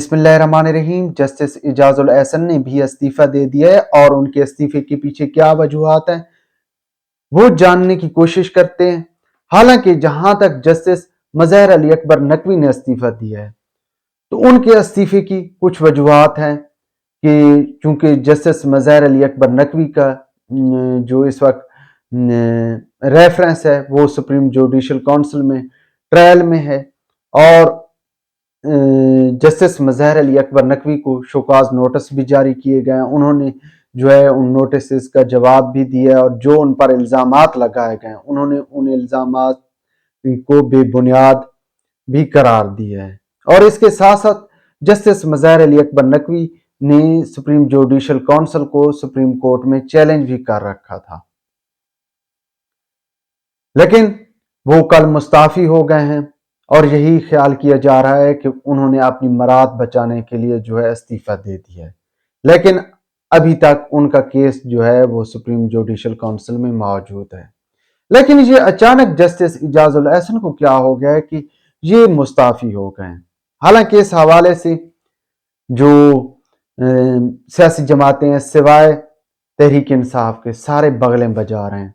بسم اللہ الرحمن الرحیم۔ جسٹس اعجاز الاحسن نے بھی استعفیٰ دے دیا ہے اور ان کے استعفے کے پیچھے کیا وجوہات ہیں وہ جاننے کی کوشش کرتے ہیں۔ حالانکہ جہاں تک جسٹس مظہر علی اکبر نقوی نے استعفیٰ دیا ہے تو ان کے استعفے کی کچھ وجوہات ہیں کہ چونکہ جسٹس مظہر علی اکبر نقوی کا جو اس وقت ریفرنس ہے وہ سپریم جوڈیشل کونسل میں ٹرائل میں ہے اور جسٹس مظہر علی اکبر نقوی کو شوکاز نوٹس بھی جاری کیے گئے ہیں۔ انہوں نے جو ہے ان نوٹسز کا جواب بھی دیا اور جو ان پر الزامات لگائے گئے ہیں انہوں نے ان الزامات کو بے بنیاد بھی قرار دیا ہے۔ اور اس کے ساتھ ساتھ جسٹس مظہر علی اکبر نقوی نے سپریم جوڈیشل کونسل کو سپریم کورٹ میں چیلنج بھی کر رکھا تھا، لیکن وہ کل مستعفی ہو گئے ہیں اور یہی خیال کیا جا رہا ہے کہ انہوں نے اپنی مراد بچانے کے لیے جو ہے استعفیٰ دے دیا ہے، لیکن ابھی تک ان کا کیس جو ہے وہ سپریم جوڈیشل کونسل میں موجود ہے۔ لیکن یہ اچانک جسٹس اعجاز الاحسن کو کیا ہو گیا ہے کہ یہ مستعفی ہو گئے ہیں؟ حالانکہ اس حوالے سے جو سیاسی جماعتیں ہیں سوائے تحریک انصاف کے سارے بغلیں بجا رہے ہیں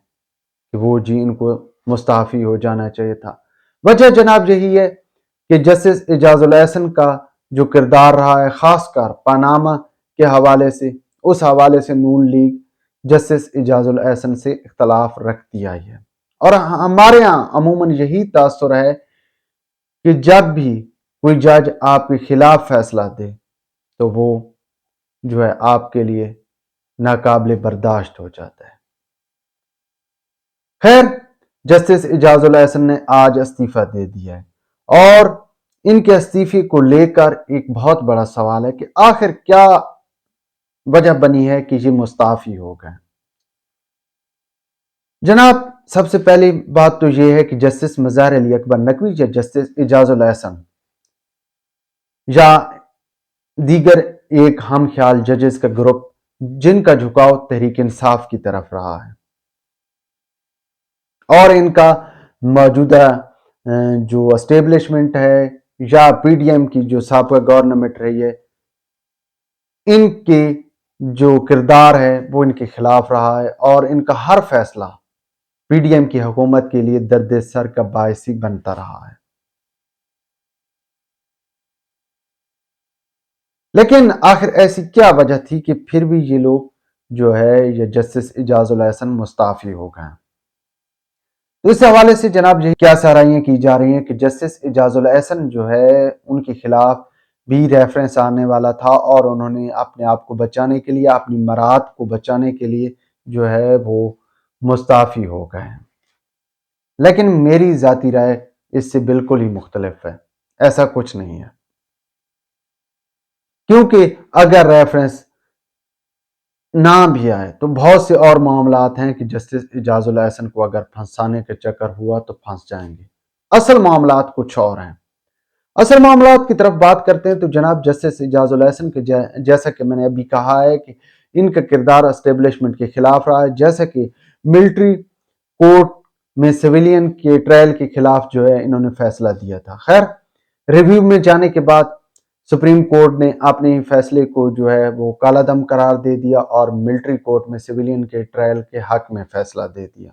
کہ وہ ان کو مستعفی ہو جانا چاہیے تھا۔ وجہ جناب یہی ہے کہ جسٹس اعجاز الاحسن کا جو کردار رہا ہے خاص کر پاناما کے حوالے سے، اس حوالے سے نون لیگ جسٹس اعجاز الاحسن سے اختلاف رکھتی آئی ہے اور ہمارے ہاں عموماً یہی تاثر ہے کہ جب بھی کوئی جج آپ کے خلاف فیصلہ دے تو وہ جو ہے آپ کے لیے ناقابل برداشت ہو جاتا ہے۔ خیر، جسٹس اعجاز الاحسن نے آج استعفیٰ دے دیا ہے اور ان کے استعفے کو لے کر ایک بہت بڑا سوال ہے کہ آخر کیا وجہ بنی ہے کہ یہ مستعفی ہو گئے۔ جناب سب سے پہلی بات تو یہ ہے کہ جسٹس مظہر علی اکبر نقوی یا جسٹس اعجاز الاحسن یا دیگر ایک ہم خیال ججز کا گروپ جن کا جھکاؤ تحریک انصاف کی طرف رہا ہے اور ان کا موجودہ جو اسٹیبلشمنٹ ہے یا پی ڈی ایم کی جو سابقہ گورنمنٹ رہی ہے، ان کے جو کردار ہے وہ ان کے خلاف رہا ہے اور ان کا ہر فیصلہ پی ڈی ایم کی حکومت کے لیے درد سر کا باعث ہی بنتا رہا ہے۔ لیکن آخر ایسی کیا وجہ تھی کہ پھر بھی یہ لوگ جو ہے یہ جسٹس اعجاز الاحسن مستعفی ہو گئے؟ تو اس حوالے سے جناب یہ کیا سرائیاں کی جا رہی ہیں کہ جسٹس اعجاز الاحسن جو ہے ان کے خلاف بھی ریفرنس آنے والا تھا اور انہوں نے اپنے آپ کو بچانے کے لیے، اپنی مراد کو بچانے کے لیے جو ہے وہ مستعفی ہو گئے ہیں۔ لیکن میری ذاتی رائے اس سے بالکل ہی مختلف ہے، ایسا کچھ نہیں ہے، کیونکہ اگر ریفرنس نہ بھی آئے تو بہت سے اور معاملات ہیں کہ جسٹس اعجاز الاحسن کو اگر پھنسانے کا چکر ہوا تو پھنس جائیں گے۔ اصل معاملات کچھ اور ہیں۔ اصل معاملات کی طرف بات کرتے ہیں تو جناب جسٹس اعجاز الاحسن کے جیسا کہ میں نے ابھی کہا ہے کہ ان کا کردار اسٹیبلشمنٹ کے خلاف رہا ہے، جیسا کہ ملٹری کورٹ میں سویلین کے ٹرائل کے خلاف جو ہے انہوں نے فیصلہ دیا تھا۔ خیر، ریویو میں جانے کے بعد سپریم کورٹ نے اپنے فیصلے کو جو ہے وہ کالا دم قرار دے دیا اور ملٹری کورٹ میں سویلین کے ٹرائل کے حق میں فیصلہ دے دیا۔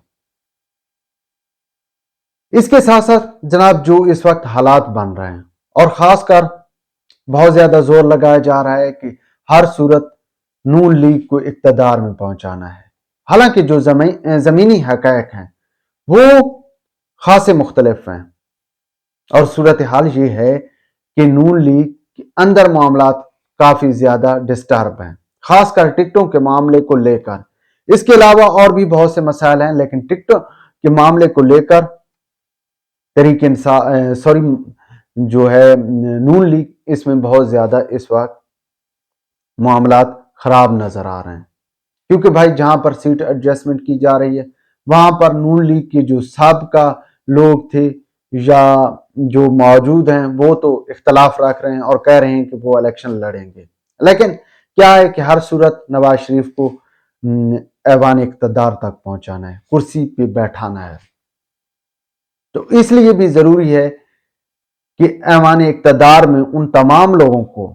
اس کے ساتھ ساتھ جناب جو اس وقت حالات بن رہے ہیں اور خاص کر بہت زیادہ زور لگایا جا رہا ہے کہ ہر صورت نون لیگ کو اقتدار میں پہنچانا ہے، حالانکہ جو زمینی حقائق ہیں وہ خاصے مختلف ہیں اور صورتحال یہ ہے کہ نون لیگ کے اندر معاملات کافی زیادہ ڈسٹرب ہیں، خاص کر ٹکٹوں کے معاملے کو لے کر۔ اس کے علاوہ اور بھی بہت سے مسائل ہیں، لیکن ٹکٹوں کے معاملے کو لے کر جو ہے نون لیگ اس میں بہت زیادہ اس وقت معاملات خراب نظر آ رہے ہیں، کیونکہ بھائی جہاں پر سیٹ ایڈجسٹمنٹ کی جا رہی ہے وہاں پر نون لیگ کے جو سابقہ لوگ تھے یا جو موجود ہیں وہ تو اختلاف رکھ رہے ہیں اور کہہ رہے ہیں کہ وہ الیکشن لڑیں گے، لیکن کیا ہے کہ ہر صورت نواز شریف کو ایوان اقتدار تک پہنچانا ہے، کرسی پہ بیٹھانا ہے، تو اس لیے بھی ضروری ہے کہ ایوان اقتدار میں ان تمام لوگوں کو